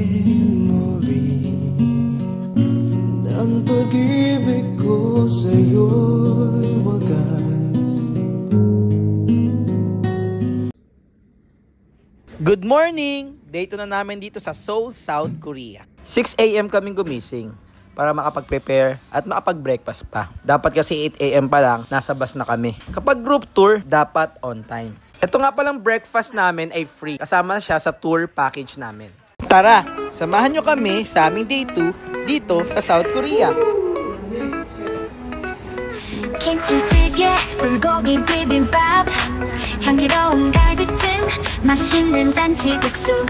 memory ng pag-ibig ko sa'yo'y wagas. Good morning! Day 2 na namin dito sa Seoul, South Korea. 6 AM kaming gumising para makapag-prepare at makapag-breakfast pa. Dapat kasi 8 AM pa lang, nasa bus na kami. Kapag group tour, dapat on time. Ito nga palang breakfast namin ay free. Kasama siya sa tour package namin. Tara, samahan nyo kami sa aming day 2 dito sa South Korea. 김치찌개, 불고기 비빔밥, 향기로운 갈비찜, 맛있는 잔치국수,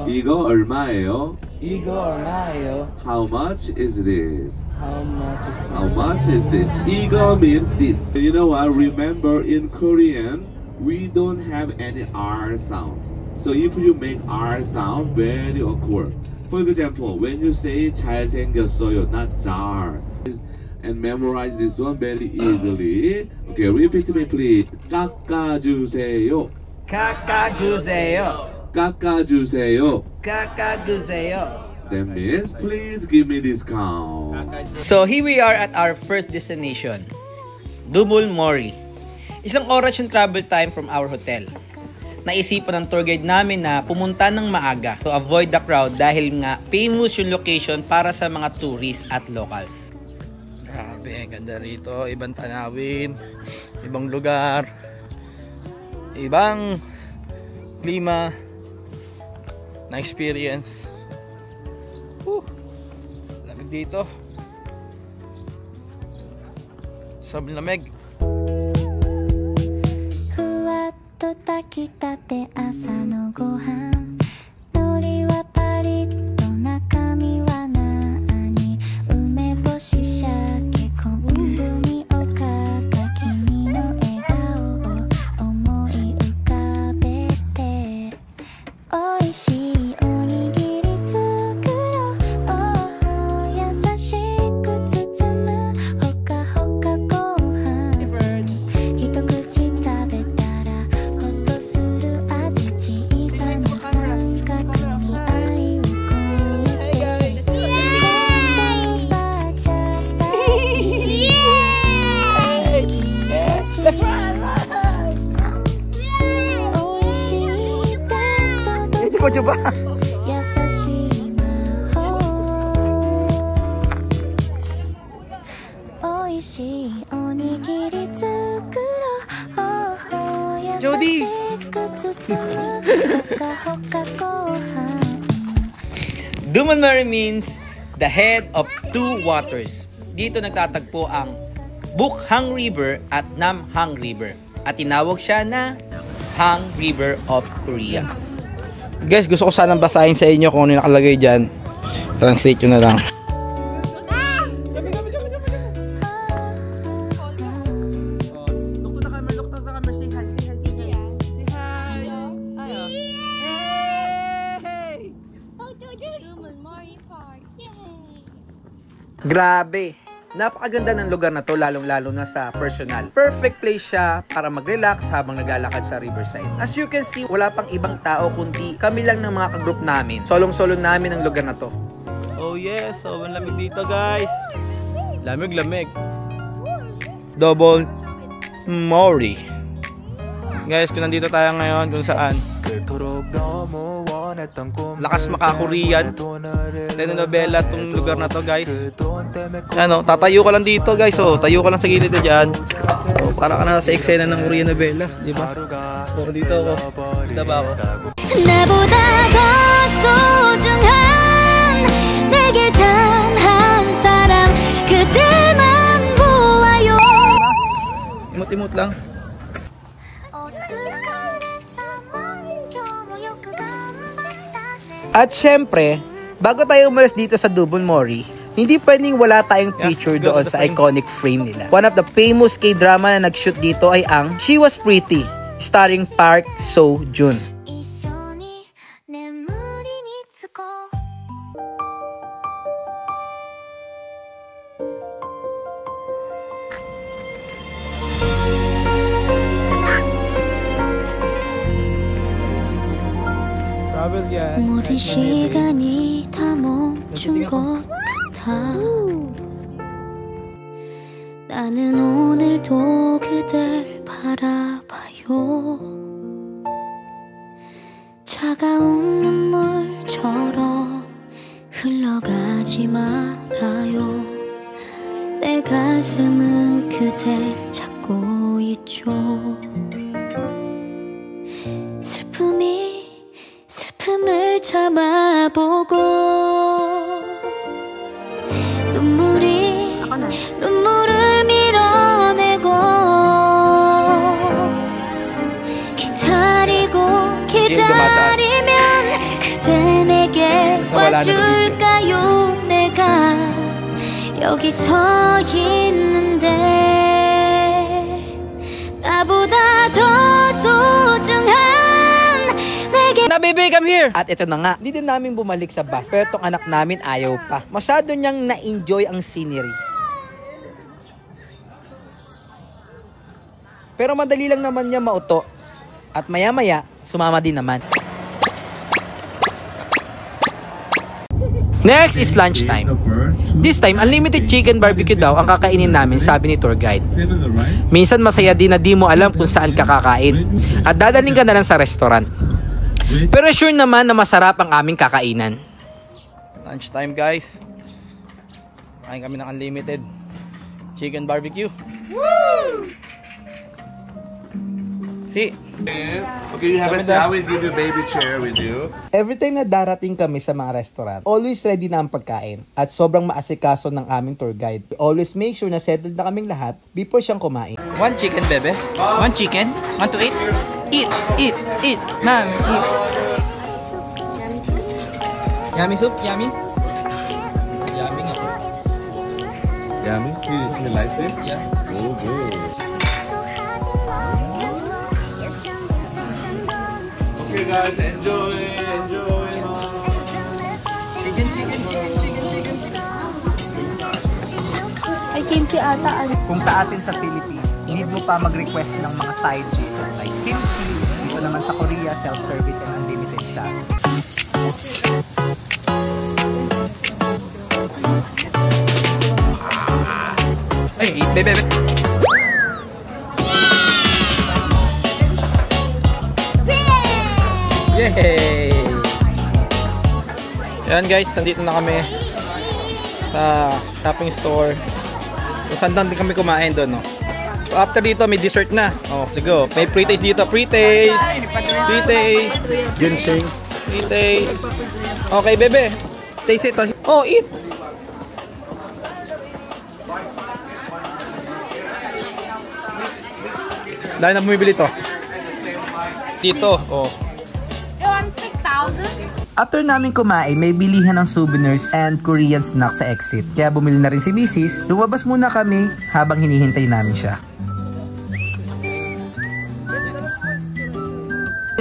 이거 얼마예요? 이거 얼마예요? How much is this? How much is this? 이거 means this. You know what? Remember in Korean, we don't have any R sound. So if you make R sound, very awkward. For example, when you say 잘생겼어요, not 잘. And memorize this one very easily. Okay, repeat me please. 깎아주세요. 깎아주세요. 깎아주세요. 깎아주세요. That means please give me discount. So here we are at our first destination, Dubul Mori. Isang oras yung travel time from our hotel. Naisipan ng tour guide namin na pumunta ng maaga to avoid the crowd dahil nga famous yung location para sa mga tourists at locals. Grabe, ganda rito. Ibang tanawin, ibang lugar, ibang klima na experience. Lamig dito. Sobrang lamig. 炊きたて朝のご飯海苔はパリッと中身は何梅干し鮭昆布におかか君の笑顔を思い浮かべておいしいおにぎり作ろう優しく包むほかほかご飯一口食べたcoba. Jody. Dubul Mori means the head of two waters. Dito nagtatagpo ang Bukhang River at Namhang River. At tinawag siya na Hang River of Korea. Guys, gusto ko sanang basahin sa inyo kung ano yung nakalagay dyan. Translate nyo na lang. Grabe! Napakaganda ng lugar na to, lalong-lalo na sa personal. Perfect place siya para mag-relax habang naglalakad sa riverside. As you can see, wala pang ibang tao kundi kami lang ng mga kagroup namin. Solong-solo namin ang lugar na to. Oh yes, so ang lamig dito guys. Lamig-lamig. Dubul Mori. Guys, kung nandito tayo ngayon kung saan lakas maka-Korean telenovela tong lugar na to guys. Ano, tatayo ka lang dito guys. So, tayo ka lang sa gilid na dyan. So, para ka na sa eksena ng Korean novela, di ba? So, dito ako. Dito ba ako? Imot-imot lang. At syempre, bago tayo umalis dito sa Dubul Mori, hindi pwedeng wala tayong picture doon sa iconic frame nila. One of the famous K-drama na nag-shoot dito ay ang She Was Pretty, starring Park So Joon. Travel guys. 모든 시간이 다 멈춘 것 같아. 나는 오늘도 그댈 바라봐요. 차가운 눈물처럼 흘러가지 말아요. 내 가슴은 그댈 찾고 있죠. 슬픔을 참아보고 눈물을 밀어내고 기다리면 그대 내게 와줄까요? 내가 여기 서 있는데 나보다 더 소중한 Na baby, come here! At ito na nga, hindi din namin bumalik sa bus. Pero itong anak namin ayaw pa. Masyado niyang na-enjoy ang scenery. Pero madali lang naman niya mauto. At maya-maya, sumama din naman. Next is lunchtime. This time, unlimited chicken barbecue daw ang kakainin namin, sabi ni tour guide. Minsan masaya din na di mo alam kung saan ka kakain. At dadaling ka na lang sa restaurant. Pero sure naman na masarap ang aming kakainan. Lunchtime guys. Kain kami ng unlimited chicken barbecue. Woo! See? Okay, you have a seat. I will give you baby chair with you. Every time na darating kami sa mga restaurant, always ready na ang pagkain. At sobrang maasikaso ng aming tour guide. We always make sure na settled na kaming lahat before siyang kumain. One chicken, bebe. One chicken. Want to eat? Eat. Ma'am, eat. Yummy soup? Yummy? Yummy nga. Yummy? You like it? Yeah. Oh, good. Okay guys, enjoy. Chicken. Ay, kimchi ata. Kung sa atin sa Philippines, need mo pa mag-request ng mga side dishes like kimchi. Dito naman sa Korea, self-service and unlimited siya. Ay, bebe. Yay! Ayan guys, nandito na kami sa shopping store. Kung saan din kami kumain doon, no? So after dito, may dessert na. Oh, sige. May pre-taste dito. Pre-taste. Ginseng. Pre-taste. Okay, bebe. Taste ito. Oh, eat. Dahil na bumibili ito. Dito, oh. After namin kumain, may bilihan ng souvenirs and Korean snacks sa exit. Kaya bumili na rin si Mrs. Lumabas muna kami habang hinihintay namin siya.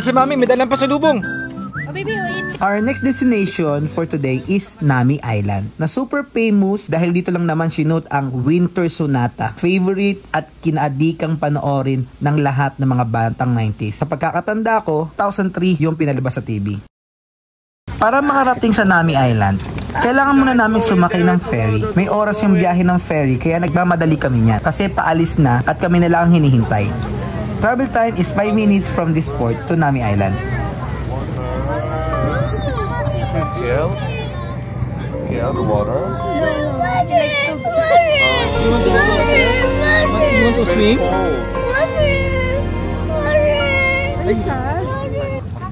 Si Mami, may dalang pasalubong. Oh, baby, wait. Our next destination for today is Nami Island, na super famous dahil dito lang naman sinut ang Winter Sonata. Favorite at kinaadikang panoorin ng lahat ng mga batang 90s. Sa pagkakatanda ko, 2003 yung pinalabas sa TV. Para makarating sa Nami Island, kailangan muna namin sumakay ng ferry. May oras yung biyahe ng ferry kaya nagmamadali kami niyan kasi paalis na at kami na lang ang hinihintay. Travel time is 5 minutes from this port to Nami Island. Scale the water. You want to swim?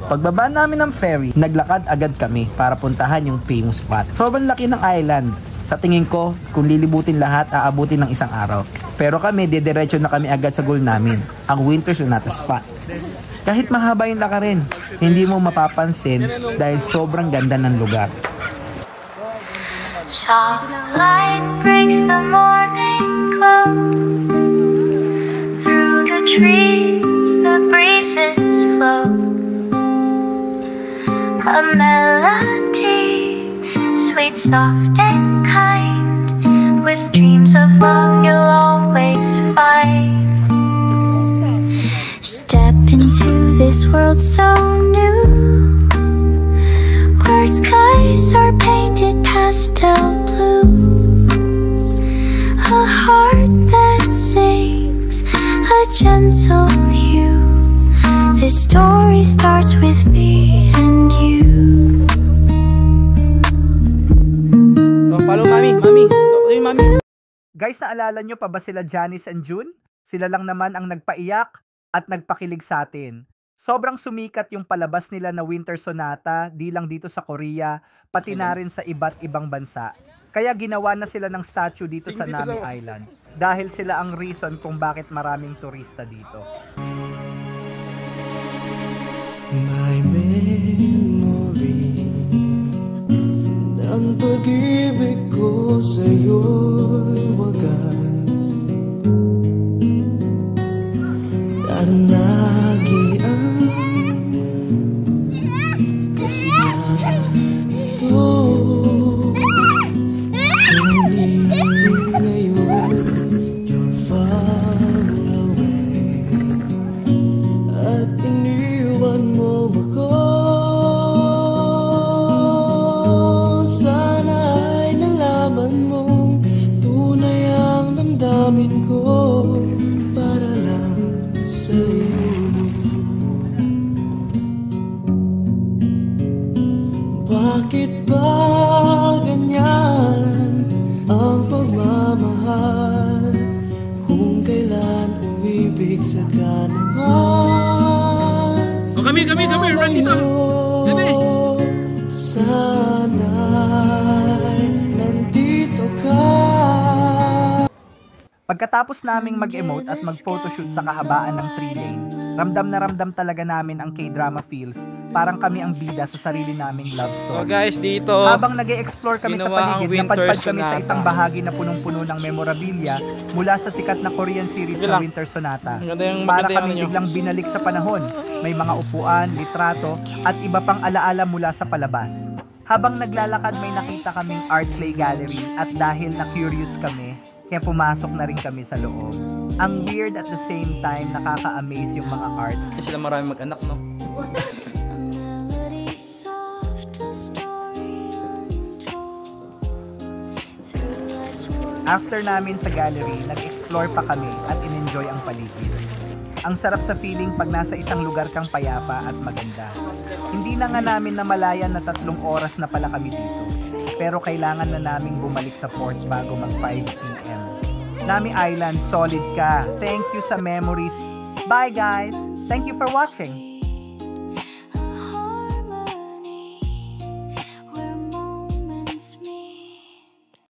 Pagbaba namin ng ferry, naglakad agad kami para puntahan yung famous spot. Sobrang laki ng island. Sa tingin ko, kung lilibutin lahat, aabutin ng isang araw. Pero kami, didiretso na kami agad sa goal namin, ang Winter Sonata spot. Kahit mahaba yung lakarin, hindi mo mapapansin dahil sobrang ganda ng lugar. Soft light breaks the morning glow. Through the trees, the breezes flow. A melody, sweet, soft and kind, with dreams of love you'll always find. Step into this world so new, where skies are painted pastel blue. A heart that sings a gentle hue. This story starts with me and you. Follow mami, mami. Mami. Guys, naalala nyo pa ba sila Janice and June? Sila lang naman ang nagpaiyak at nagpakilig sa atin. Sobrang sumikat yung palabas nila na Winter Sonata, di lang dito sa Korea, pati na rin sa iba't ibang bansa. Kaya ginawa na sila ng statue dito sa Nami Island. Dahil sila ang reason kung bakit maraming turista dito. My memory ng pag-ibig ko sa'yo'y wagas. Nagian kasiyahan ito. Ngunit ngayon you're far away at iniwan mo ako. Sana'y nalaman mong tunay ang damdamin ko para lang sa'yo. Bakit ba ganyan ang pagmamahal? Kung kailan umibig saka naman. Kami, run dito. Kami. Sana'y nandito ka. Pagkatapos naming mag-emote at mag-photoshoot sa kahabaan ng 3-lane, ramdam na ramdam talaga namin ang K-drama feels. Parang kami ang bida sa sarili naming love story. So guys, dito Habang nag-e-explore kami sa ginawa ang paligid, Winter napadpad kami sa Sonata. isang bahagi na punong-puno ng memorabilia mula sa sikat na Korean series Sige na lang. Winter Sonata. Maganda Para yung kami ano nyo. biglang binalik sa panahon. May mga upuan, litrato, at iba pang alaala mula sa palabas. Habang naglalakad, may nakita kaming art play gallery at dahil na-curious kami, kaya pumasok na rin kami sa loob. Ang weird at the same time, nakaka-amaze yung mga art. Kasi sila marami mag-anak, no? A melody soft, a story untold. Through life's war. After namin sa gallery, nag-explore pa kami at in-enjoy ang paligid. Ang sarap sa feeling pag nasa isang lugar kang payapa at maganda. Hindi na nga namin namalayan na 3 oras na pala kami dito. Pero kailangan na naming bumalik sa port bago mag 5 PM. Nami Island, solid ka. Thank you sa memories. Bye guys! Thank you for watching!